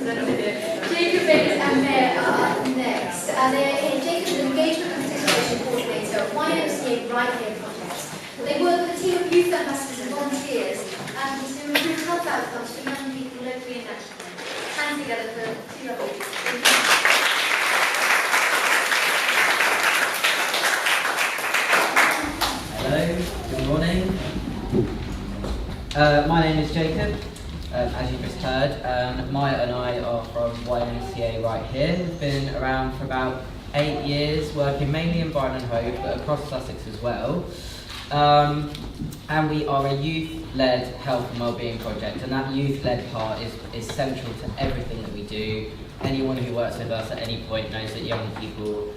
Jacob and Maya are up next. Jacob is an engagement and participation coordinator at YMCA Right Here project. They work with a team of youth ambassadors and volunteers to improve health outcomes for young people locally and nationally. Hands together for two lovely people. Hello, good morning. My name is Jacob, as you just heard. Maya and I are from YMCA Right Here. We've been around for about 8 years, working mainly in Brighton and Hove, but across Sussex as well. And we are a youth-led health and wellbeing project, and that youth-led part is central to everything that we do. Anyone who works with us at any point knows that young people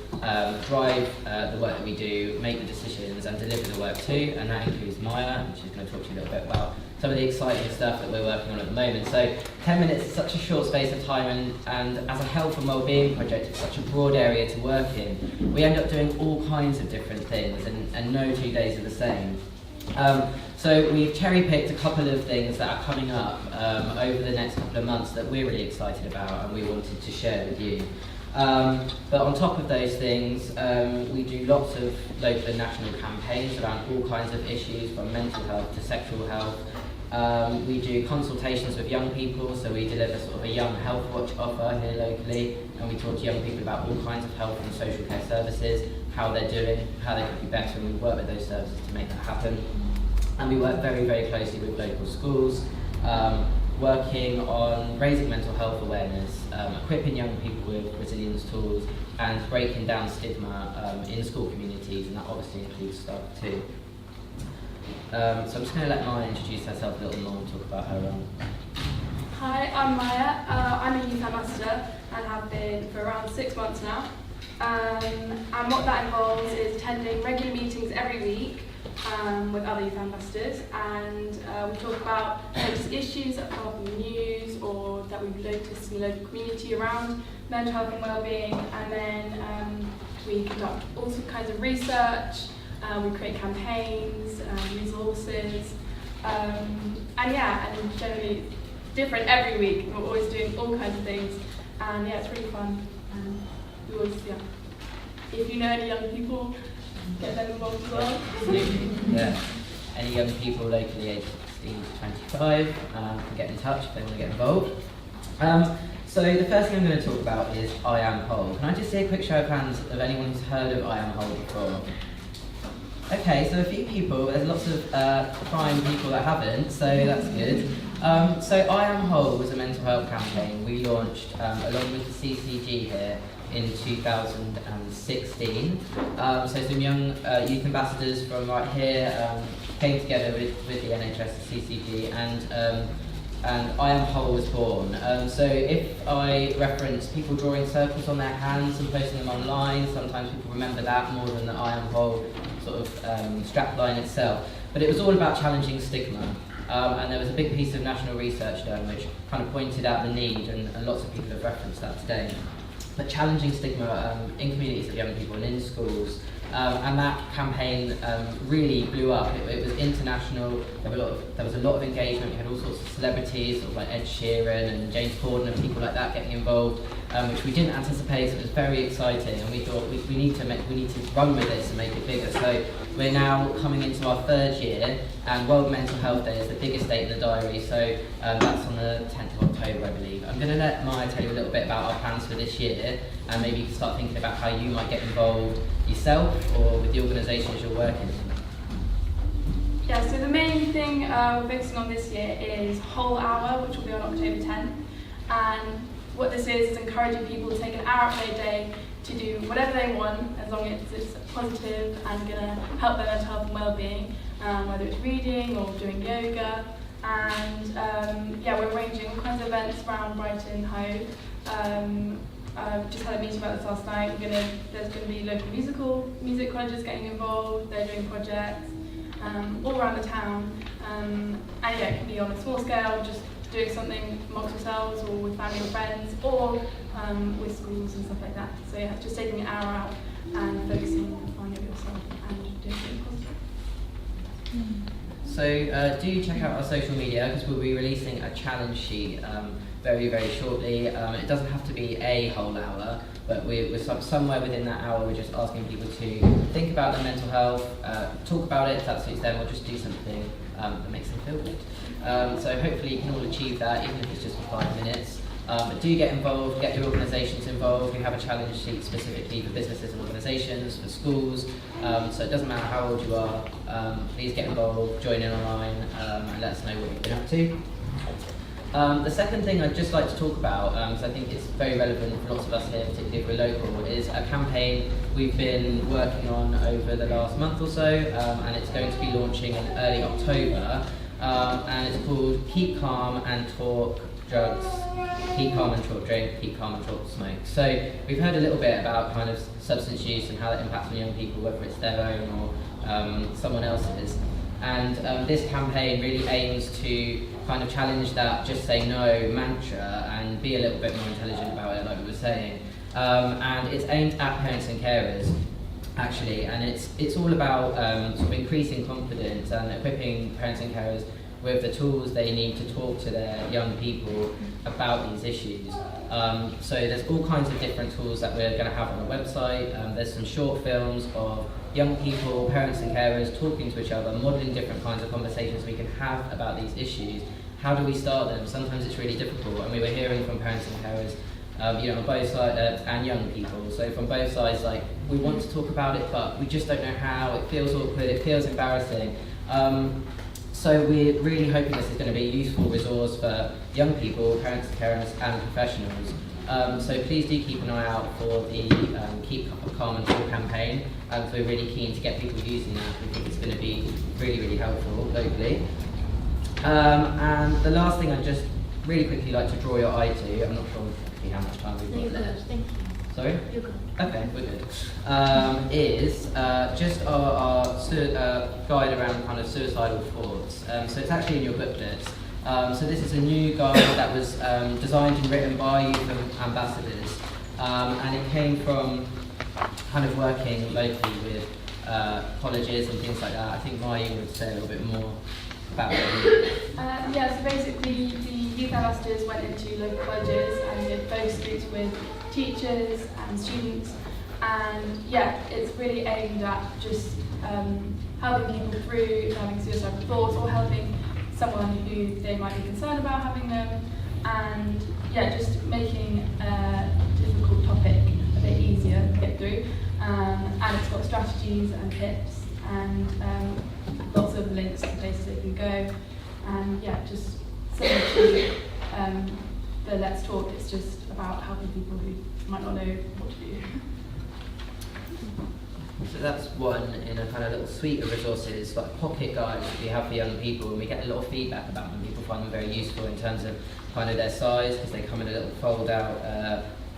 drive the work that we do, make the decisions and deliver the work too, and that includes Maya, and she's going to talk to you a little bit about some of the exciting stuff that we're working on at the moment. So 10 minutes is such a short space of time, and as a health and wellbeing project, it's such a broad area to work in. We end up doing all kinds of different things, and no 2 days are the same. So we've cherry-picked a couple of things that are coming up over the next couple of months that we're really excited about and we wanted to share with you. But on top of those things, we do lots of local and national campaigns around all kinds of issues, from mental health to sexual health. We do consultations with young people, so we deliver sort of a young health watch offer here locally, and we talk to young people about all kinds of health and social care services, how they're doing, how they could be better, and we work with those services to make that happen. And we work very, very closely with local schools, working on raising mental health awareness, equipping young people with resilience tools, and breaking down stigma in school communities, and that obviously includes staff too. So I'm just going to let Maya introduce herself a little more and talk about her role. Hi, I'm Maya. I'm a youth ambassador and have been for around 6 months now. And what that involves is attending regular meetings every week with other youth ambassadors, and we talk about latest issues that come up in the news or that we've noticed in the local community around mental health and wellbeing, and then we conduct all kinds of research, we create campaigns, resources, and generally different every week. We're always doing all kinds of things, and it's really fun. And we always, if you know any young people, get them involved as well. Yeah. Any young people locally aged 16 to 25 can get in touch if they want to get involved. So the first thing I'm going to talk about is I Am Whole. Can I just see a quick show of hands of anyone who's heard of I Am Whole before? Okay, so a few people, there's lots of prime people that haven't, so that's good. So I Am Whole was a mental health campaign we launched along with the CCG here in 2016. So some young youth ambassadors from right here came together with the NHS, the CCG, and I Am Whole was born. So if I reference people drawing circles on their hands and posting them online, sometimes people remember that more than the I Am Whole sort of strapline itself. But it was all about challenging stigma. And there was a big piece of national research done which kind of pointed out the need, and lots of people have referenced that today. But challenging stigma in communities of young people and in schools. And that campaign really blew up. It was international. There was a lot of engagement. We had all sorts of celebrities, sort of like Ed Sheeran and James Corden and people like that getting involved, which we didn't anticipate. So it was very exciting, and we thought we need to run with this and make it bigger. So we're now coming into our 3rd year, and World Mental Health Day is the biggest date in the diary. So that's on the 10th of October, I believe. I'm going to let Maya tell you a little bit about our plans for this year, and maybe you can start thinking about how you might get involved yourself or with the organisations you're working in. Yeah, so the main thing we're focusing on this year is Whole Hour, which will be on October 10th. And what this is encouraging people to take an hour out of their day to do whatever they want, as long as it's positive and going to help their mental health and well-being, whether it's reading or doing yoga. And we're arranging all kinds of events around Brighton and Hove. Just had a meeting about this last night. There's going to be local music colleges getting involved. They're doing projects all around the town. It can be on a small scale, just doing something amongst yourselves or with family or friends, or with schools and stuff like that. So just taking an hour out and focusing on it yourself and doing something positive. So do check out our social media, because we'll be releasing a challenge sheet very, very shortly. It doesn't have to be a whole hour, but we're somewhere within that hour, we're just asking people to think about their mental health, talk about it if that suits them, or just do something that makes them feel good. So hopefully you can all achieve that, even if it's just for 5 minutes. Do get involved, get your organisations involved. We have a challenge sheet specifically for businesses and organisations, for schools, so it doesn't matter how old you are, please get involved, join in online, and let us know what you've been up to. The second thing I'd just like to talk about, because I think it's very relevant for lots of us here, particularly if we're local, is a campaign we've been working on over the last month or so, and it's going to be launching in early October, and it's called Keep Calm and Talk Drugs, Keep Calm and Talk Drink, Keep Calm and Talk Smoke. So we've heard a little bit about kind of substance use and how that impacts on young people, whether it's their own or someone else's. And this campaign really aims to kind of challenge that just say no mantra and be a little bit more intelligent about it, like we were saying. And it's aimed at parents and carers, actually, and it's all about sort of increasing confidence and equipping parents and carers with the tools they need to talk to their young people about these issues. So there's all kinds of different tools that we're going to have on the website. There's some short films of young people, parents and carers talking to each other, modelling different kinds of conversations we can have about these issues. How do we start them? Sometimes it's really difficult, and we were hearing from parents and carers on both sides, and young people. So from both sides, like, we want to talk about it, but we just don't know how. It feels awkward, it feels embarrassing. So we're really hoping this is going to be a useful resource for young people, parents, carers and professionals. So please do keep an eye out for the Keep Calm and Talk campaign. So we're really keen to get people using that. We think it's going to be really, really helpful locally. And the last thing I'd just really quickly like to draw your eye to, I'm not sure exactly how much time we've got left. Thank you. Sorry? You're good. Okay, we're good. Is just our guide around kind of suicidal thoughts. So it's actually in your booklets. So this is a new guide that was designed and written by youth ambassadors, and it came from kind of working locally with colleges and things like that. I think Maya would say a little bit more about it. Yeah, so basically the youth ambassadors went into local colleges and did focus groups with teachers and students, and yeah, it's really aimed at just helping people through having suicidal thoughts or helping someone who they might be concerned about having them, and yeah, just making a difficult topic a bit easier to get through, and it's got strategies and tips and lots of links to places they can go, and yeah, just similar to the Let's Talk, it's just about helping people who might not know what to do. So that's one in a kind of little suite of resources, like pocket guides that we have for young people, and we get a lot of feedback about them. People find them very useful in terms of kind of their size, because they come in a little fold-out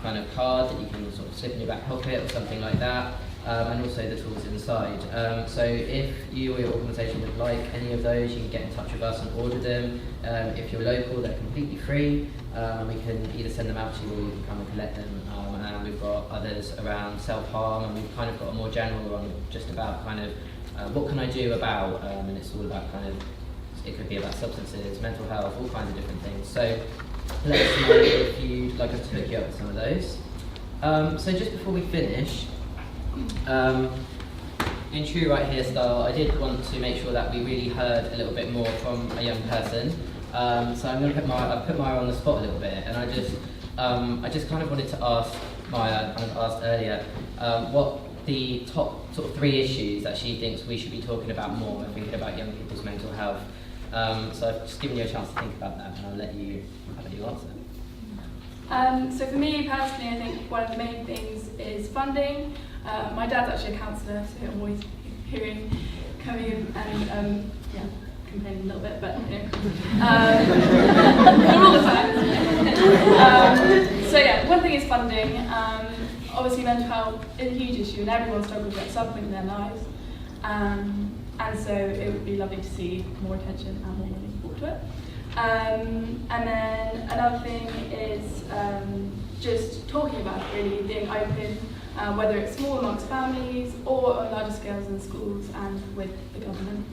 kind of card that you can sort of slip in your back pocket or something like that, and also the tools inside. So if you or your organisation would like any of those, you can get in touch with us and order them. If you're local, they're completely free. We can either send them out to you or you can come and collect them. And we've got others around self-harm, and we've kind of got a more general one just about kind of what can I do about, and it's all about kind of, it could be about substances, mental health, all kinds of different things. So let us know if you'd like us to hook you up with some of those. So just before we finish, in true Right Here style, I did want to make sure that we really heard a little bit more from a young person. So I'm going to put Maya on the spot a little bit, and I just kind of wanted to ask Maya, kind of asked earlier, what the top sort of 3 issues that she thinks we should be talking about more when thinking about young people's mental health. So I've just given you a chance to think about that, and I'll let you answer. So for me personally, I think one of the main things is funding. My dad's actually a counsellor, so I'm always hearing coming in and complaining a little bit, but not all the time. So yeah, one thing is funding. Obviously mental health is a huge issue and everyone struggles at some point in their lives. And so it would be lovely to see more attention and more money brought to it. And then another thing is just talking about it, really being open, whether it's small amongst families or on larger scales in schools and with the government.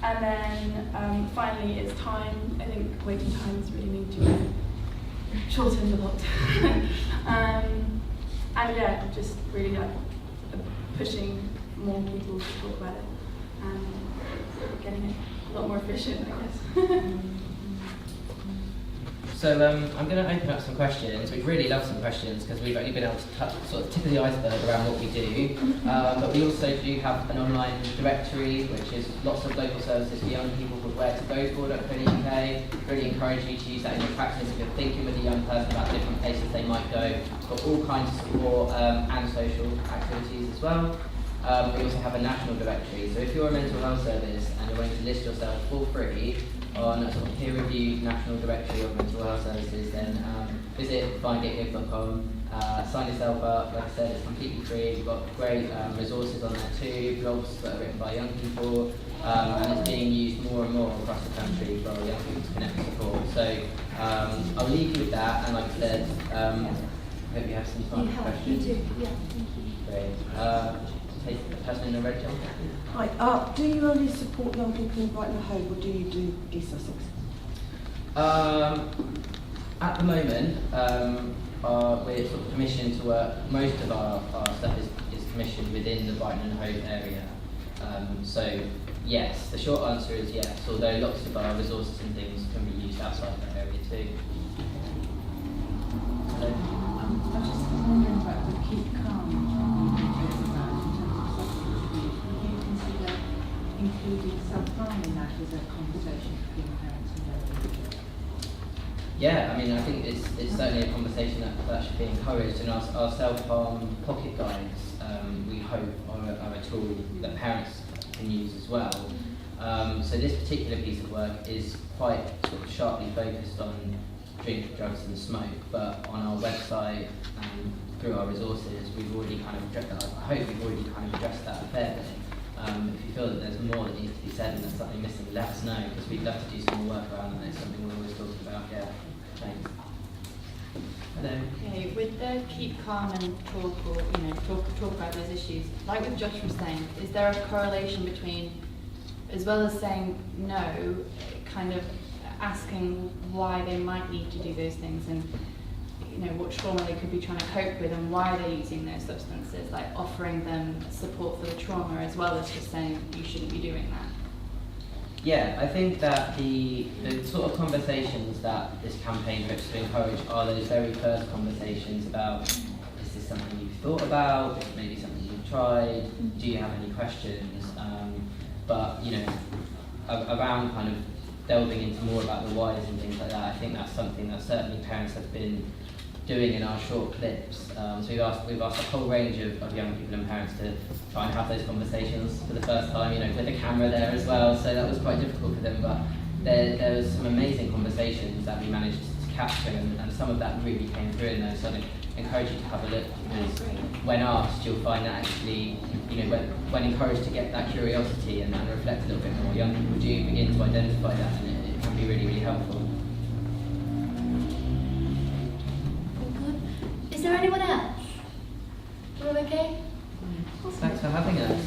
And then finally is time. I think waiting times really need to be shortened a lot. And yeah, just really like pushing more people to talk about it and getting it a lot more efficient, I guess. So I'm going to open up some questions. We'd really love some questions because we've only been able to touch sort of tip of the iceberg around what we do. But we also do have an online directory, which is lots of local services for young people called where to go for.co.uk. Really encourage you to use that in your practice if you're thinking with a young person about different places they might go. Got all kinds of support and social activities as well. We also have a national directory. So if you're a mental health service and you're going to list yourself for free on a sort of peer-reviewed national directory of mental health services, then visit finditgig.com, sign yourself up. Like I said, it's completely free. We've got great resources on there too, blogs that are written by young people, and it's being used more and more across the country for young people to connect and support. So I'll leave you with that, and like I said, I hope you have some time for questions. You do, yeah, thank you. Great. Take the person in the red jump. Hi, do you only support young people in Brighton and Hove, or do you do East Sussex? At the moment, we're sort of commissioned to work. Most of our stuff is commissioned within the Brighton and Hove area. So yes, the short answer is yes, although lots of our resources and things can be used outside that area too. I was just wondering about the keep calm. Including self-harm in that as a conversation between parents and children? Yeah, I mean, I think it's certainly a conversation that should be encouraged, and our self-harm pocket guides, we hope, are a tool that parents can use as well. So this particular piece of work is quite sort of sharply focused on drink, drugs and smoke, but on our website and through our resources, we've already kind of addressed that. I hope we've already kind of addressed that a fair bit. If you feel that there's more that needs to be said and there's something missing, let us know, because we'd love to do some more work around that. It's something we're always talking about. Yeah, thanks. Hello. Okay, with the keep calm and talk, or talk about those issues, like what Josh was saying, is there a correlation between, as well as saying no, kind of asking why they might need to do those things, and what trauma they could be trying to cope with and why they're using those substances, like offering them support for the trauma as well as just saying you shouldn't be doing that? Yeah, I think that the sort of conversations that this campaign hopes to encourage are those very first conversations about, is this something you've thought about, is it maybe something you've tried, do you have any questions, but around kind of delving into more about the whys and things like that, I think that's something that certainly parents have been doing in our short clips. So we've asked a whole range of young people and parents to try and have those conversations for the first time, with a camera there as well, so that was quite difficult for them, but there was some amazing conversations that we managed to capture, and some of that really came through in those, so I encourage you to have a look, because when asked, you'll find that actually, when encouraged to get that curiosity and reflect a little bit more, young people do begin to identify that, and it can be really, really helpful. Is there anyone else? All okay? Thanks for having us.